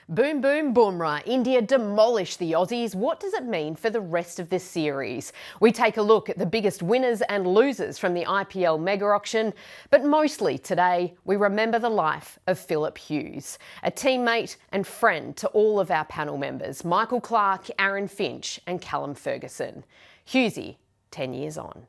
Boom Bumrah, India demolish the Aussies. What does it mean for the rest of this series? We take a look at the biggest winners and losers from the IPL mega auction, but mostly today we remember the life of Phillip Hughes, a teammate and friend to all of our panel members, Michael Clarke, Aaron Finch and Callum Ferguson. Hughesy, 10 years on.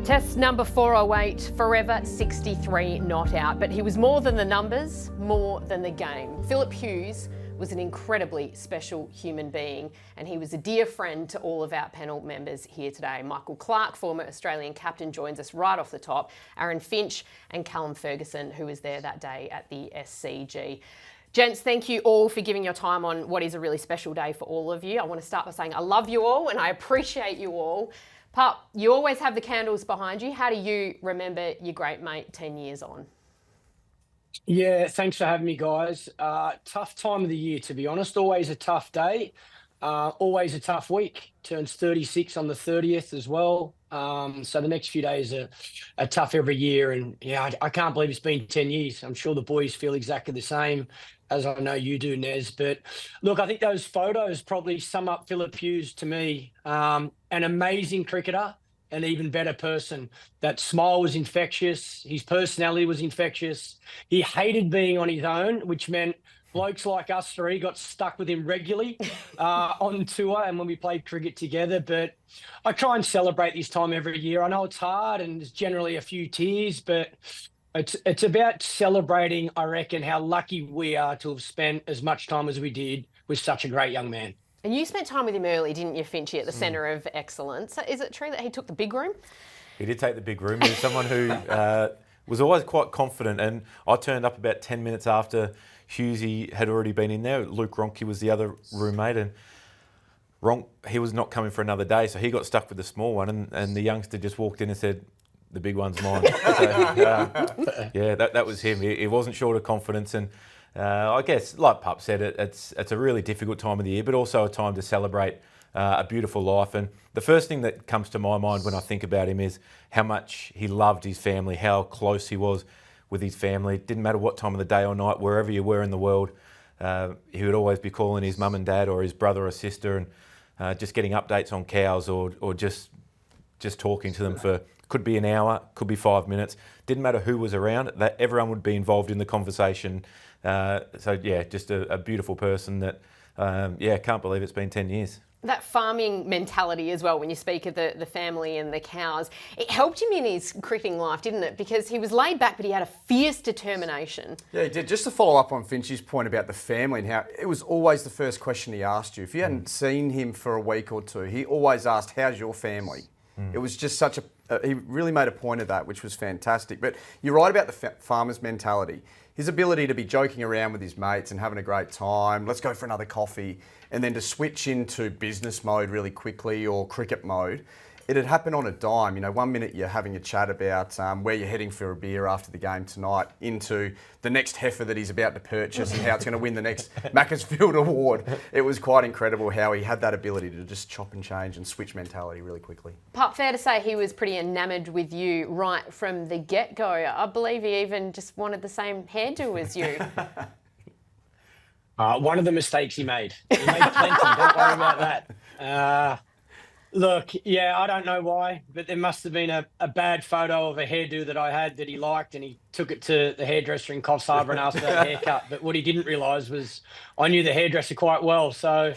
Test number 408, forever 63 not out. But he was more than the numbers, more than the game. Phillip Hughes was an incredibly special human being, and he was a dear friend to all of our panel members here today. Michael Clarke, former Australian captain, joins us right off the top. Aaron Finch and Callum Ferguson, who was there that day at the SCG. Gents, thank you all for giving your time on what is a really special day for all of you. I want to start by saying I love you all and I appreciate you all. Pup, you always have the candles behind you. How do you remember your great mate 10 years on? Yeah, thanks for having me, guys. Tough time of the year, to be honest. Always a tough day. Always a tough week. Turns 36 on the 30th as well. So the next few days are tough every year. And yeah, I can't believe it's been 10 years. I'm sure the boys feel exactly the same, as I know you do, Nez. But look, I think those photos probably sum up Phillip Hughes to me. An amazing cricketer, an even better person. That smile was infectious. His personality was infectious. He hated being on his own, which meant blokes like us three got stuck with him regularly on tour and when we played cricket together. But I try and celebrate this time every year. I know it's hard and there's generally a few tears, but it's about celebrating, I reckon, how lucky we are to have spent as much time as we did with such a great young man. And you spent time with him early, didn't you, Finchy, at the centre of excellence. Is it true that he took the big room? He did take the big room. He was someone who was always quite confident. And I turned up about 10 minutes after Hughesy had already been in there. Luke Ronke was the other roommate. And he was not coming for another day, so he got stuck with the small one. And the youngster just walked in and said, "The big one's mine." So, yeah, that was him. He wasn't short of confidence. And I guess, like Pup said, it's a really difficult time of the year, but also a time to celebrate a beautiful life. And the first thing that comes to my mind when I think about him is how much he loved his family, how close he was with his family. It didn't matter what time of the day or night, wherever you were in the world, he would always be calling his mum and dad or his brother or sister and just getting updates on cows or just talking to them for, could be an hour, could be 5 minutes. Didn't matter who was around, that everyone would be involved in the conversation. So yeah, just a beautiful person that, can't believe it's been 10 years. That farming mentality as well, when you speak of the family and the cows, it helped him in his cricketing life, didn't it? Because he was laid back, but he had a fierce determination. Yeah, he did. Just to follow up on Finch's point about the family and how it was always the first question he asked you. If you hadn't seen him for a week or two, he always asked, "How's your family?" It was just such he really made a point of that, which was fantastic. But you're right about the farmer's mentality. His ability to be joking around with his mates and having a great time, let's go for another coffee, and then to switch into business mode really quickly or cricket mode. It had happened on a dime. You know, 1 minute you're having a chat about where you're heading for a beer after the game tonight, into the next heifer that he's about to purchase and how it's going to win the next Macclesfield Award. It was quite incredible how he had that ability to just chop and change and switch mentality really quickly. Pup, fair to say he was pretty enamoured with you right from the get-go. I believe he even just wanted the same hairdo as you. One of the mistakes he made. He made plenty, don't worry about that. Look, yeah, I don't know why, but there must have been a bad photo of a hairdo that I had that he liked, and he took it to the hairdresser in Coffs Harbour and asked for a haircut. But what he didn't realise was I knew the hairdresser quite well. So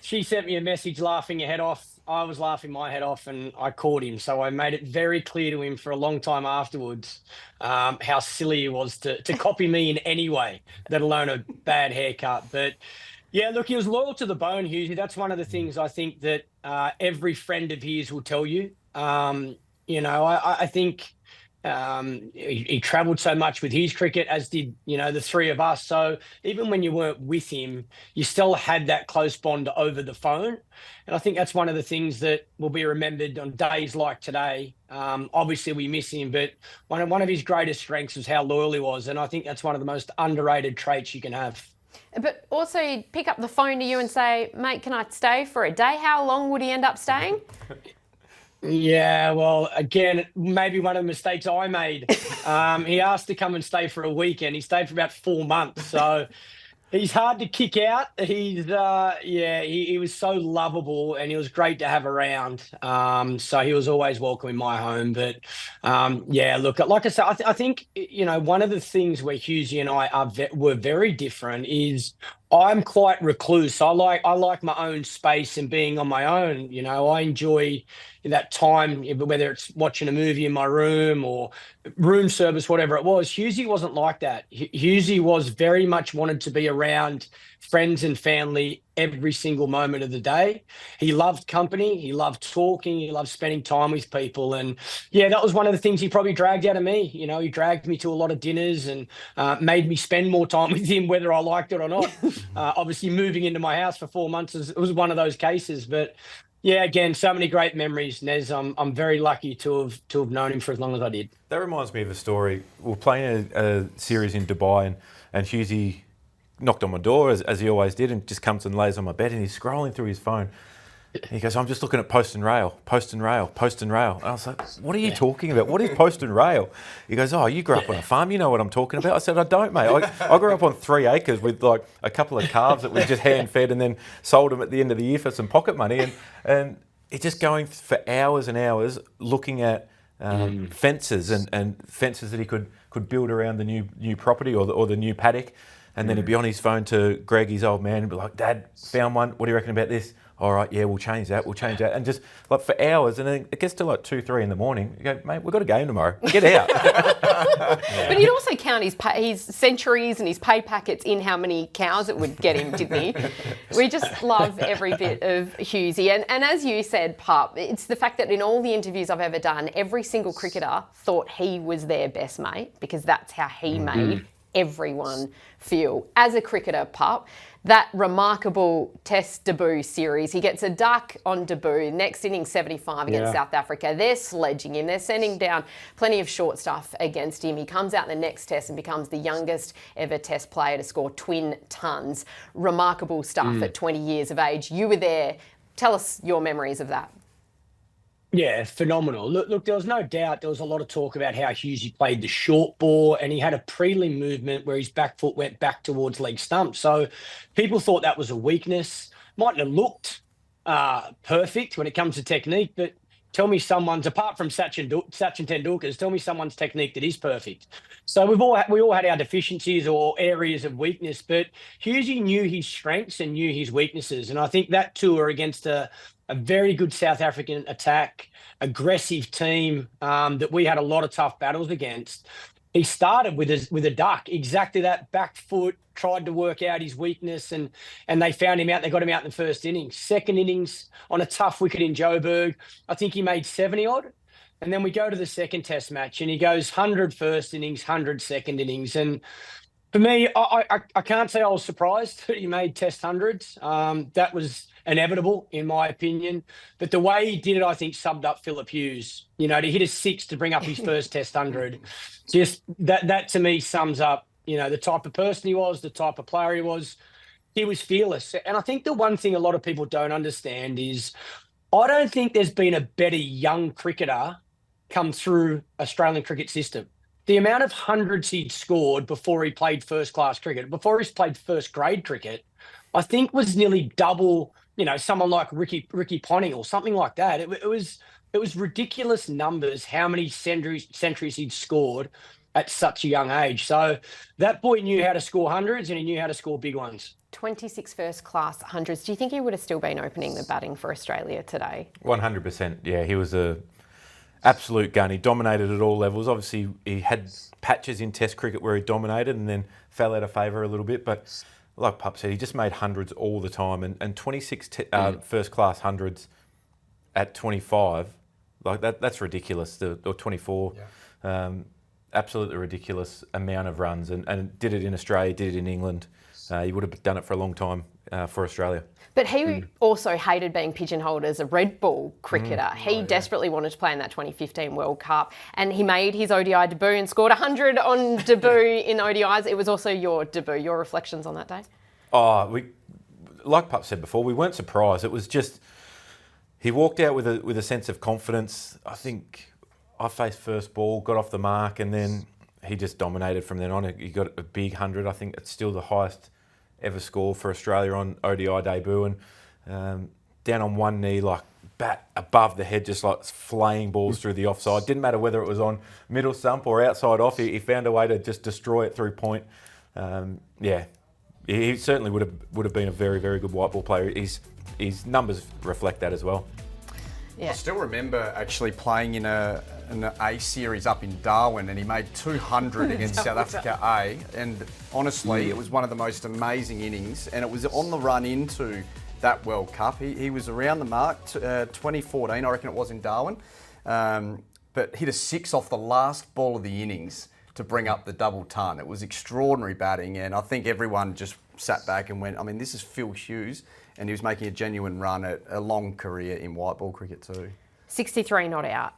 she sent me a message laughing her head off. I was laughing my head off and I caught him. So I made it very clear to him for a long time afterwards how silly he was to copy me in any way, let alone a bad haircut. But yeah, look, he was loyal to the bone, Hughesy. That's one of the things I think that every friend of his will tell you. I think He travelled so much with his cricket, as did, the three of us. So even when you weren't with him, you still had that close bond over the phone. And I think that's one of the things that will be remembered on days like today. Obviously, we miss him, but one of his greatest strengths was how loyal he was. And I think that's one of the most underrated traits you can have. But also, he'd pick up the phone to you and say, mate, can I stay for a day? How long would he end up staying? Yeah, well, again, maybe one of the mistakes I made. He asked to come and stay for a weekend. He stayed for about 4 months. So he's hard to kick out. He was so lovable and he was great to have around. So he was always welcome in my home. But look, like I said, I think, one of the things where Hughesy and I were very different is I'm quite recluse. I like my own space and being on my own. I enjoy that time, whether it's watching a movie in my room or room service, whatever it was. Hughesy wasn't like that. Hughesy was very much wanted to be around friends and family every single moment of the day. He loved company. He loved talking. He loved spending time with people. And that was one of the things he probably dragged out of me. He dragged me to a lot of dinners and made me spend more time with him, whether I liked it or not. Obviously, moving into my house for 4 months was one of those cases. But yeah, again, so many great memories, Nez. I'm very lucky to have known him for as long as I did. That reminds me of a story. We were playing a series in Dubai, and Hughesy knocked on my door, as he always did, and just comes and lays on my bed, and he's scrolling through his phone. He goes, I'm just looking at Post and Rail. And I was like, what are you talking about? What is Post and Rail? He goes, oh, you grew up on a farm. You know what I'm talking about. I said, I don't, mate. I grew up on 3 acres with like a couple of calves that we just hand fed and then sold them at the end of the year for some pocket money. And it's just going for hours and hours looking at fences and fences that he could build around the new property or the new paddock. And then he'd be on his phone to Greg, his old man, and be like, Dad, found one. What do you reckon about this? All right, yeah, we'll change that. And just like for hours. And then it gets to like 2, 3 in the morning. You go, mate, we've got a game tomorrow. Get out. But he'd also count his centuries and his pay packets in how many cows it would get him, didn't he? We just love every bit of Hughesy. And as you said, Pup, it's the fact that in all the interviews I've ever done, every single cricketer thought he was their best mate because that's how he made everyone feel. As a cricketer, Pup, that remarkable Test debut series, he gets a duck on debut, next inning 75 against South Africa. They're sledging him. They're sending down plenty of short stuff against him. He comes out in the next Test and becomes the youngest ever Test player to score twin tons. Remarkable stuff at 20 years of age. You were there. Tell us your memories of that. Yeah, phenomenal. Look, there was no doubt there was a lot of talk about how Hughesy played the short ball and he had a prelim movement where his back foot went back towards leg stump. So people thought that was a weakness. Mightn't have looked perfect when it comes to technique, but tell me someone's, apart from Sachin Tendulkar's, tell me someone's technique that is perfect. So we all had our deficiencies or areas of weakness, but Hughesy knew his strengths and knew his weaknesses. And I think that tour against a very good South African attack, aggressive team that we had a lot of tough battles against. He started with a duck, exactly that back foot, tried to work out his weakness, and they found him out. They got him out in the first innings. Second innings on a tough wicket in Joburg, I think he made 70 odd. And then we go to the second Test match and he goes 100 first innings, 100 second innings. And for me, I can't say I was surprised that he made Test hundreds. That was inevitable, in my opinion. But the way he did it, I think, summed up Phillip Hughes. To hit a 6 to bring up his first Test 100. Just that to me sums up, the type of person he was, the type of player he was. He was fearless. And I think the one thing a lot of people don't understand is I don't think there's been a better young cricketer come through Australian cricket system. The amount of hundreds he'd scored before he played first-class cricket, before he's played first-grade cricket, I think was nearly double, someone like Ricky Ponting or something like that. It was ridiculous numbers how many centuries he'd scored at such a young age. So that boy knew how to score hundreds and he knew how to score big ones. 26 first-class hundreds. Do you think he would have still been opening the batting for Australia today? 100%. Yeah, he was a absolute gun. He dominated at all levels. Obviously, he had patches in Test cricket where he dominated and then fell out of favour a little bit. But like Pup said, he just made hundreds all the time. And 26 first-class hundreds at 25, like that's ridiculous. Or 24. Yeah. Absolutely ridiculous amount of runs, and did it in Australia, did it in England. He would have done it for a long time for Australia. But he also hated being pigeonholed as a red ball cricketer. He desperately wanted to play in that 2015 World Cup, and he made his ODI debut and scored 100 on debut in ODIs. It was also your debut. Your reflections on that day? Like Pup said before, we weren't surprised. It was just he walked out with a sense of confidence. I think I faced first ball, got off the mark, and then he just dominated from then on. He got a big 100. I think it's still the highest ever score for Australia on ODI debut, and down on one knee, like bat above the head, just like flaying balls through the offside. Didn't matter whether it was on middle stump or outside off. He found a way to just destroy it through point. He certainly would have been a very, very good white ball player. His numbers reflect that as well. Yeah. I still remember actually playing in an A series up in Darwin, and he made 200 against South Africa A. And honestly, it was one of the most amazing innings, and it was on the run into that World Cup. He was around the mark, 2014, I reckon it was, in Darwin, but hit a 6 off the last ball of the innings to bring up the double ton. It was extraordinary batting, and I think everyone just sat back and went, I mean, this is Phil Hughes, and he was making a genuine run at a long career in white ball cricket too. 63 not out,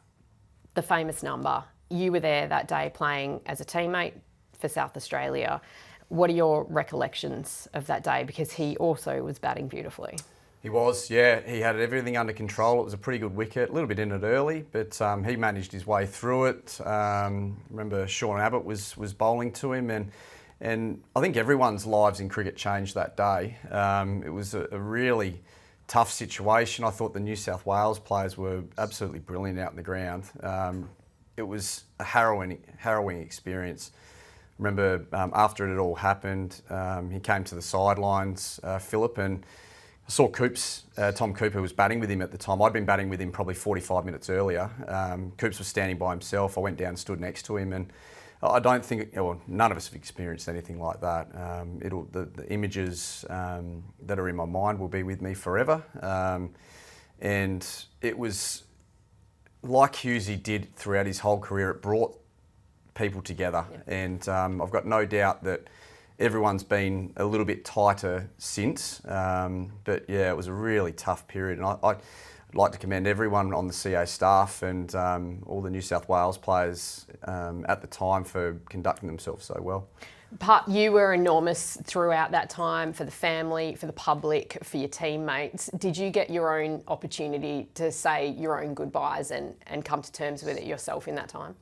the famous number. You were there that day playing as a teammate for South Australia. What are your recollections of that day? Because he also was batting beautifully. He was, yeah. He had everything under control. It was a pretty good wicket, a little bit in it early, but he managed his way through it. Remember Sean Abbott was bowling to him, and I think everyone's lives in cricket changed that day. It was a really tough situation. I thought the New South Wales players were absolutely brilliant out in the ground. It was a harrowing experience. Remember after it had all happened, he came to the sidelines, Phillip, and I saw Coops, Tom Cooper was batting with him at the time. I'd been batting with him probably 45 minutes earlier. Coops was standing by himself. I went down and stood next to him, and I don't think, well, none of us have experienced anything like that. The images that are in my mind will be with me forever. And it was like Hughesy did throughout his whole career. It brought people together, and I've got no doubt that everyone's been a little bit tighter since, but yeah, it was a really tough period, and I'd like to commend everyone on the CA staff and all the New South Wales players at the time for conducting themselves so well. Pup, you were enormous throughout that time for the family, for the public, for your teammates. Did you get your own opportunity to say your own goodbyes and come to terms with it yourself in that time?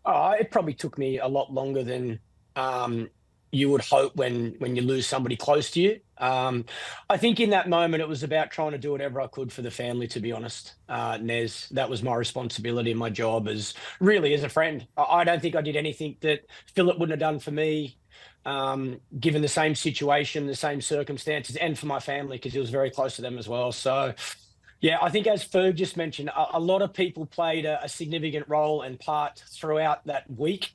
It probably took me a lot longer than you would hope when you lose somebody close to you. I think in that moment it was about trying to do whatever I could for the family, to be honest, Nez. That was my responsibility and my job as a friend. I don't think I did anything that Phillip wouldn't have done for me, given the same situation, the same circumstances, and for my family, because he was very close to them as well. So yeah, I think as Ferg just mentioned, a lot of people played a significant role and part throughout that week.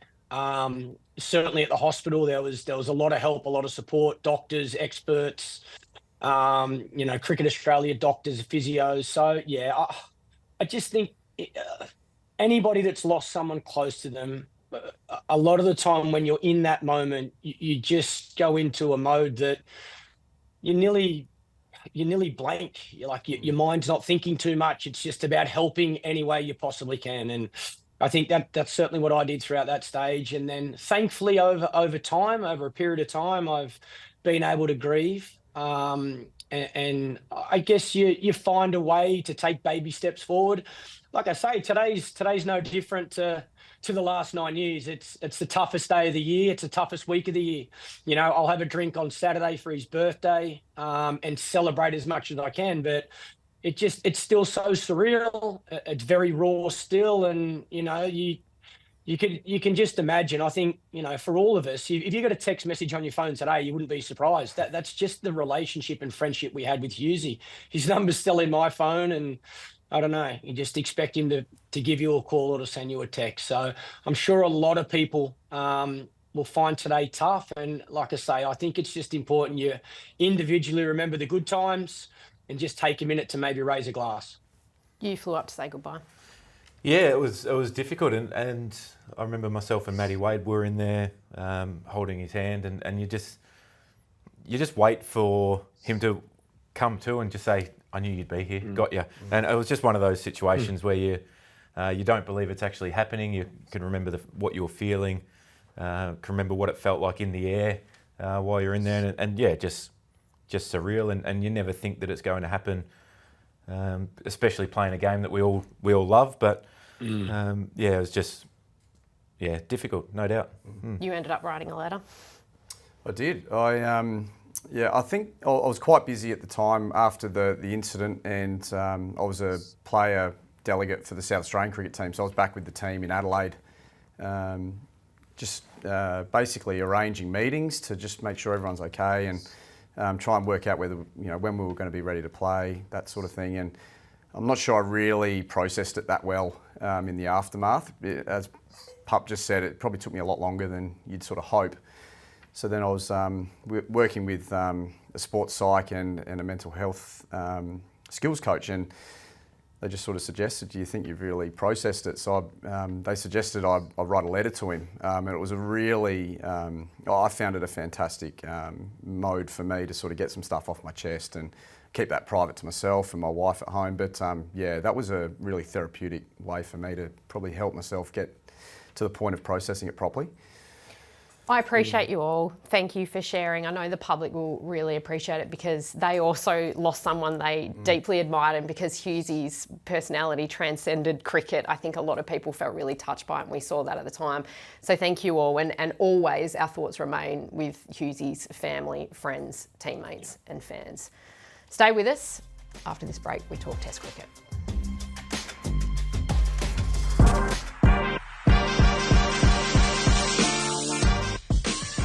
Certainly at the hospital, there was a lot of help, a lot of support, doctors, experts, Cricket Australia doctors, physios. So yeah, I just think anybody that's lost someone close to them, a lot of the time when you're in that moment, you just go into a mode that you're nearly blank. You're like your mind's not thinking too much. It's just about helping any way you possibly can. And I think that's certainly what I did throughout that stage. And then thankfully over a period of time, I've been able to grieve. And I guess you find a way to take baby steps forward. Like I say, today's no different to the last 9 years. It's the toughest day of the year. It's the toughest week of the year. I'll have a drink on Saturday for his birthday, and celebrate as much as I can. But it's still so surreal. It's very raw still, and you can just imagine. I think for all of us, if you got a text message on your phone today, you wouldn't be surprised. That's just the relationship and friendship we had with Hughesy. His number's still in my phone, and I don't know. You just expect him to give you a call or to send you a text. So I'm sure a lot of people will find today tough. And like I say, I think it's just important you individually remember the good times and just take a minute to maybe raise a glass. You flew up to say goodbye. Yeah, it was difficult, and I remember myself and Matty Wade were in there holding his hand, and you just wait for him to come to and just say, "I knew you'd be here, got you." And it was just one of those situations where you don't believe it's actually happening. You can remember what you were feeling, can remember what it felt like in the air while you're in there, and yeah, just surreal, and you never think that it's going to happen. Especially playing a game that we all love, but it was just difficult, no doubt. You ended up writing a letter. I did. I think I was quite busy at the time after the incident, and I was a player delegate for the South Australian cricket team, so I was back with the team in Adelaide, basically arranging meetings to just make sure everyone's okay and try and work out whether, when we were going to be ready to play, that sort of thing. And I'm not sure I really processed it that well in the aftermath. As Pup just said, it probably took me a lot longer than you'd sort of hope. So then I was working with a sports psych and a mental health skills coach, and they just sort of suggested, "Do you think you've really processed it?" So they suggested I write a letter to him, and it was a really, I found it a fantastic mode for me to sort of get some stuff off my chest and keep that private to myself and my wife at home. But that was a really therapeutic way for me to probably help myself get to the point of processing it properly. I appreciate you all. Thank you for sharing. I know the public will really appreciate it because they also lost someone they deeply admired, and because Hughesy's personality transcended cricket, I think a lot of people felt really touched by it, and we saw that at the time. So thank you all, and always our thoughts remain with Hughesy's family, friends, teammates and fans. Stay with us. After this break, we talk Test cricket.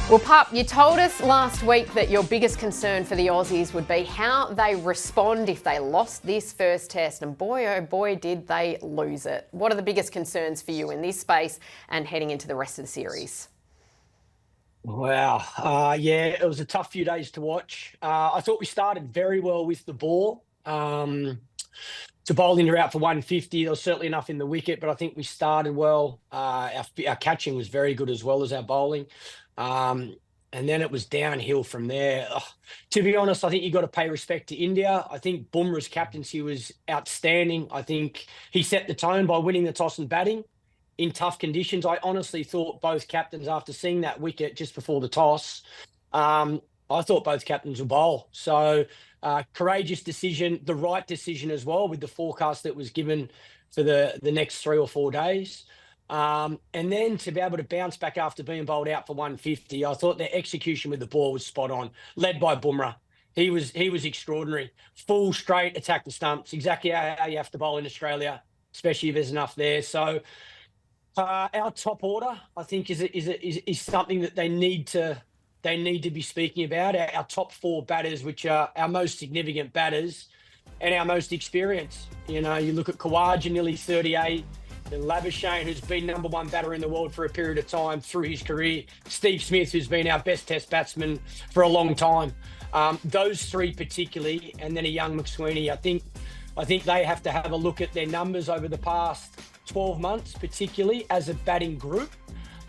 Well, Pup, you told us last week that your biggest concern for the Aussies would be how they respond if they lost this first test, and boy, oh boy, did they lose it. What are the biggest concerns for you in this space and heading into the rest of the series? Wow. It was a tough few days to watch. I thought we started very well with the ball. To bowling her out for 150, there was certainly enough in the wicket, but I think we started well. Our catching was very good as well as our bowling. And then it was downhill from there. To be honest, I think you've got to pay respect to India. I think Bumrah's captaincy was outstanding. I think he set the tone by winning the toss and batting in tough conditions. I honestly thought both captains, after seeing that wicket just before the toss, I thought both captains would bowl. So courageous decision, the right decision as well with the forecast that was given for the next 3 or 4 days. And then to be able to bounce back after being bowled out for 150, I thought their execution with the ball was spot on, led by Bumrah. He was extraordinary. Full straight, attack the stumps, exactly how you have to bowl in Australia, especially if there's enough there. So our top order, I think, is something that they need to be speaking about. Our top 4 batters, which are our most significant batters and our most experienced. You look at Khawaja, nearly 38. Labuschagne, who's been #1 batter in the world for a period of time through his career. Steve Smith, who's been our best test batsman for a long time. Those 3 particularly, and then a young McSweeney. I think they have to have a look at their numbers over the past 12 months, particularly as a batting group.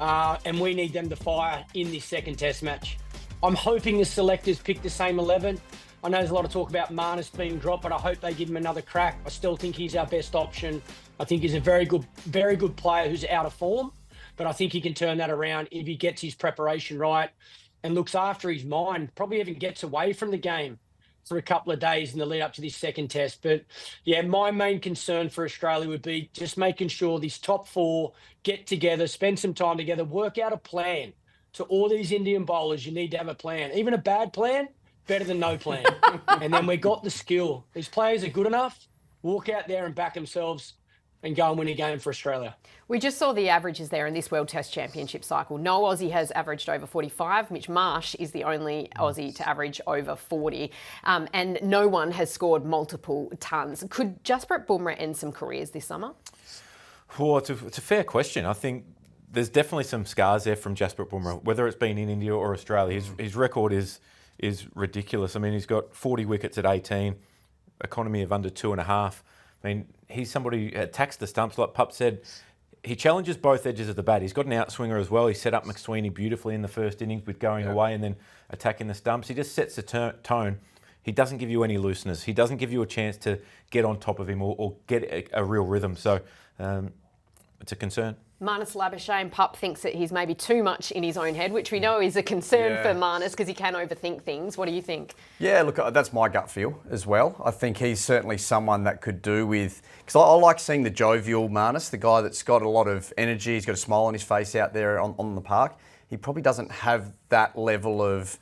And we need them to fire in this second test match. I'm hoping the selectors pick the same 11. I know there's a lot of talk about Marnus being dropped, but I hope they give him another crack. I still think he's our best option. I think he's a very good player who's out of form, but I think he can turn that around if he gets his preparation right and looks after his mind, probably even gets away from the game for a couple of days in the lead up to this second test. But yeah, my main concern for Australia would be just making sure these top 4 get together, spend some time together, work out a plan. To all these Indian bowlers, you need to have a plan. Even a bad plan, better than no plan. And then we got the skill. These players are good enough, walk out there and back themselves and go and win a game for Australia. We just saw the averages there in this World Test Championship cycle. No Aussie has averaged over 45. Mitch Marsh is the only Aussie to average over 40. And no one has scored multiple tons. Could Jasprit Bumrah end some careers this summer? Well, it's a fair question. I think there's definitely some scars there from Jasprit Bumrah, whether it's been in India or Australia. His record is ridiculous. I mean, he's got 40 wickets at 18, economy of under 2.5. I mean, he's somebody who attacks the stumps, like Pup said. He challenges both edges of the bat. He's got an outswinger as well. He set up McSweeney beautifully in the first innings with going away and then attacking the stumps. He just sets the tone. He doesn't give you any looseness. He doesn't give you a chance to get on top of him or get a real rhythm. So it's a concern. Marnus Labuschagne, Pup thinks that he's maybe too much in his own head, which we know is a concern for Marnus because he can overthink things. What do you think? Yeah, look, that's my gut feel as well. I think he's certainly someone that could do with... Because I like seeing the jovial Marnus, the guy that's got a lot of energy, he's got a smile on his face out there on the park. He probably doesn't have that level of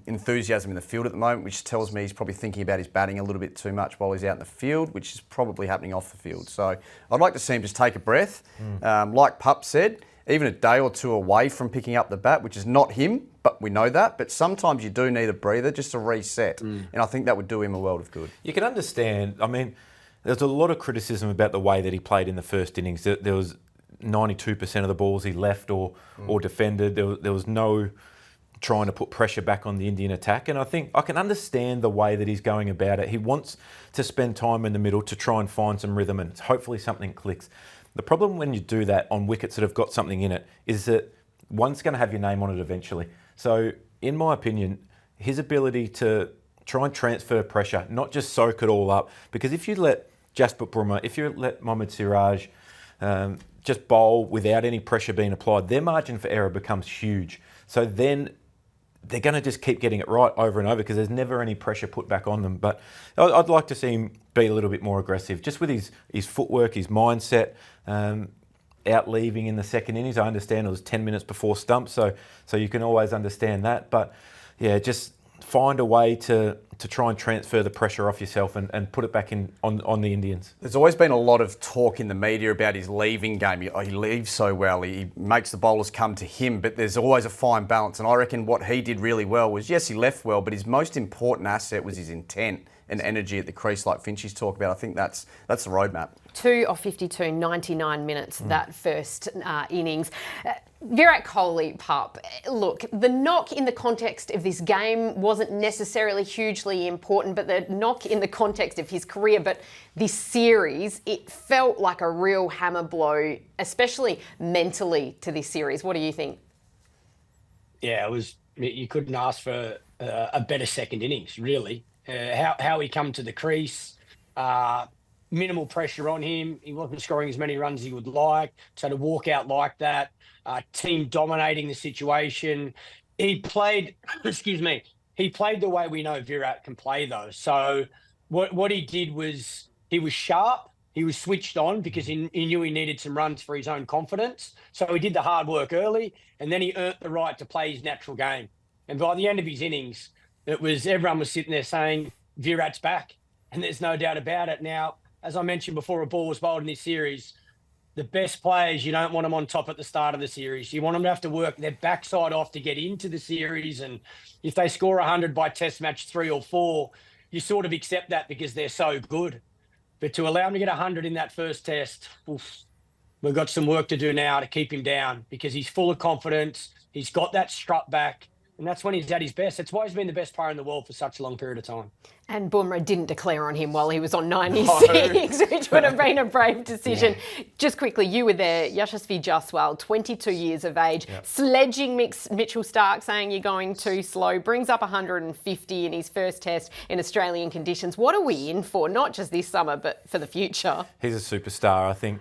enthusiasm in the field at the moment, which tells me he's probably thinking about his batting a little bit too much while he's out in the field, which is probably happening off the field. So I'd like to see him just take a breath. Like Pup said, even a day or two away from picking up the bat, which is not him, but we know that. But sometimes you do need a breather just to reset. And I think that would do him a world of good. You can understand, I mean, there's a lot of criticism about the way that he played in the first innings. There was 92% of the balls he left or defended. There was no trying to put pressure back on the Indian attack. And I think I can understand the way that he's going about it. He wants to spend time in the middle to try and find some rhythm and hopefully something clicks. The problem when you do that on wickets that have got something in it is that one's going to have your name on it eventually. So in my opinion, his ability to try and transfer pressure, not just soak it all up, because if you let Jasprit Bumrah, if you let Mohammad Siraj just bowl without any pressure being applied, their margin for error becomes huge. So then they're going to just keep getting it right over and over because there's never any pressure put back on them. But I'd like to see him be a little bit more aggressive, just with his footwork, his mindset, out leaving in the second innings. I understand it was 10 minutes before stump, so you can always understand that. But yeah, just find a way to try and transfer the pressure off yourself and put it back on the Indians. There's always been a lot of talk in the media about his leaving game. He leaves so well, he makes the bowlers come to him, but there's always a fine balance. And I reckon what he did really well was, yes, he left well, but his most important asset was his intent and energy at the crease, like Finch's talked about. I think that's the roadmap. 2 of 52, 99 minutes that first innings. Virat Kohli, Pup, look, the knock in the context of this game wasn't necessarily hugely important, but the knock in the context of his career, but this series, it felt like a real hammer blow, especially mentally to this series. What do you think? Yeah, it was. You couldn't ask for a better second innings, really. How he come to the crease, minimal pressure on him. He wasn't scoring as many runs as he would like. So to walk out like that, team dominating the situation. He played, he played the way we know Virat can play though. So what he did was he was sharp. He was switched on because he knew he needed some runs for his own confidence. So he did the hard work early and then he earned the right to play his natural game. And by the end of his innings, everyone was sitting there saying, Virat's back. And there's no doubt about it. Now, as I mentioned before, a ball was bowled in this series. The best players, you don't want them on top at the start of the series. You want them to have to work their backside off to get into the series. And if they score 100 by test match 3 or 4, you sort of accept that because they're so good. But to allow him to get 100 in that first test, we've got some work to do now to keep him down because he's full of confidence. He's got that strut back. And that's when he's at his best. That's why he's been the best player in the world for such a long period of time. And Bumrah didn't declare on him while he was on 96, which would have been a brave decision. Yeah. Just quickly, you were there, Yashasvi Jaiswal, 22 years of age, sledging Mitchell Starc, saying you're going too slow, brings up 150 in his first test in Australian conditions. What are we in for? Not just this summer, but for the future. He's a superstar, I think.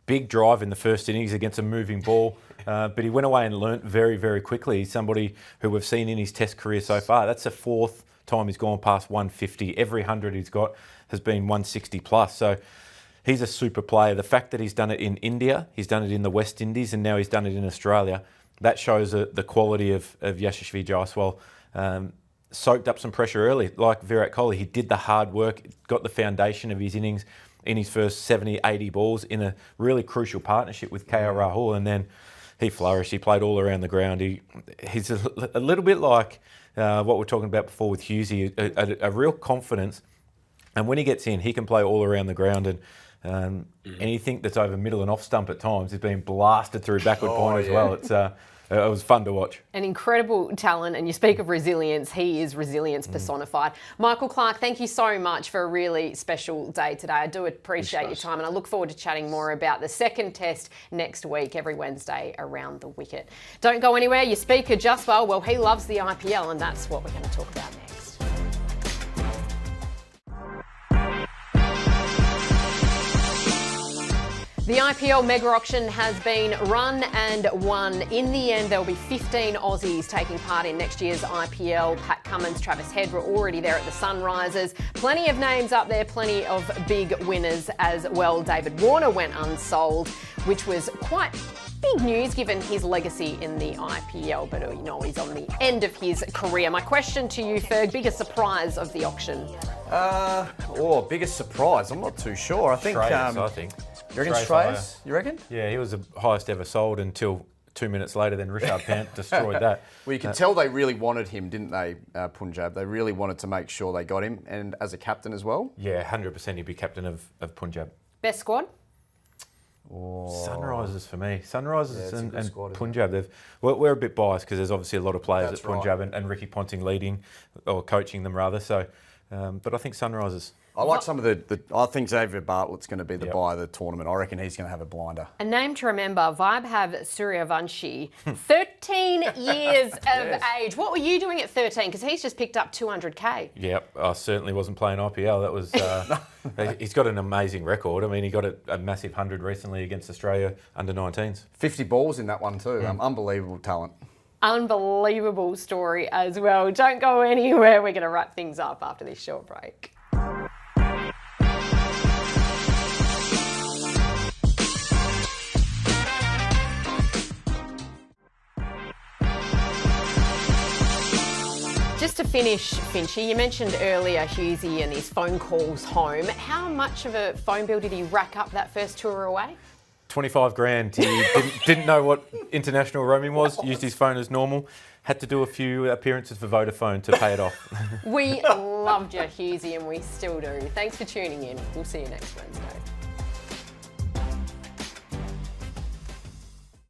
Big drive in the first innings against a moving ball. But he went away and learnt very, very quickly. He's somebody who we've seen in his test career so far. That's the 4th time he's gone past 150. Every 100 he's got has been 160 plus. So he's a super player. The fact that he's done it in India, he's done it in the West Indies, and now he's done it in Australia, that shows the quality of Yashasvi Jaiswal. Soaked up some pressure early. Like Virat Kohli, he did the hard work, got the foundation of his innings in his first 70, 80 balls in a really crucial partnership with KL Rahul, and then he flourished. He played all around the ground. He's a little bit like what we were talking about before with Hughesy, a real confidence. And when he gets in, he can play all around the ground. And anything that's over middle and off stump at times is being blasted through backward point as well. it was fun to watch. An incredible talent, and you speak of resilience, he is resilience personified. Michael Clarke, thank you so much for a really special day today. I do appreciate your time, and I look forward to chatting more about the second test next week, every Wednesday around the Wicket. Don't go anywhere. Your speaker, Juswell, well, he loves the IPL, and that's what we're going to talk about next. The IPL mega auction has been run and won. In the end, there will be 15 Aussies taking part in next year's IPL. Pat Cummins, Travis Head were already there at the Sunrisers. Plenty of names up there, plenty of big winners as well. David Warner went unsold, which was quite big news given his legacy in the IPL, but you know he's on the end of his career. My question to you, Ferg, biggest surprise of the auction? Biggest surprise? I'm not too sure. I think. I think. You reckon Strayers? You reckon? Yeah, he was the highest ever sold until 2 minutes later. Then Richard Pant destroyed that. Well, you could tell they really wanted him, didn't they, Punjab? They really wanted to make sure they got him, and as a captain as well. Yeah, 100% he'd be captain of Punjab. Best squad? Sunrisers for me. Sunrisers and squad, Punjab. We're a bit biased because there's obviously a lot of players That's at Punjab and Ricky Ponting leading or coaching them rather. So, but I think Sunrisers. I like some of I think Xavier Bartlett's going to be the buy of the tournament. I reckon he's going to have a blinder. A name to remember, Vibe have Suryavanshi, 13 years of age. What were you doing at 13? Because he's just picked up 200K. Yep, I certainly wasn't playing IPL. That was he's got an amazing record. I mean, he got a massive 100 recently against Australia under 19s. 50 balls in that one too. Unbelievable talent. Unbelievable story as well. Don't go anywhere. We're going to wrap things up after this short break. Just to finish, Finchy, you mentioned earlier Hughesy and his phone calls home. How much of a phone bill did he rack up that first tour away? 25 grand. He didn't know what international roaming was, used his phone as normal, had to do a few appearances for Vodafone to pay it off. We loved you, Hughesy, and we still do. Thanks for tuning in. We'll see you next Wednesday.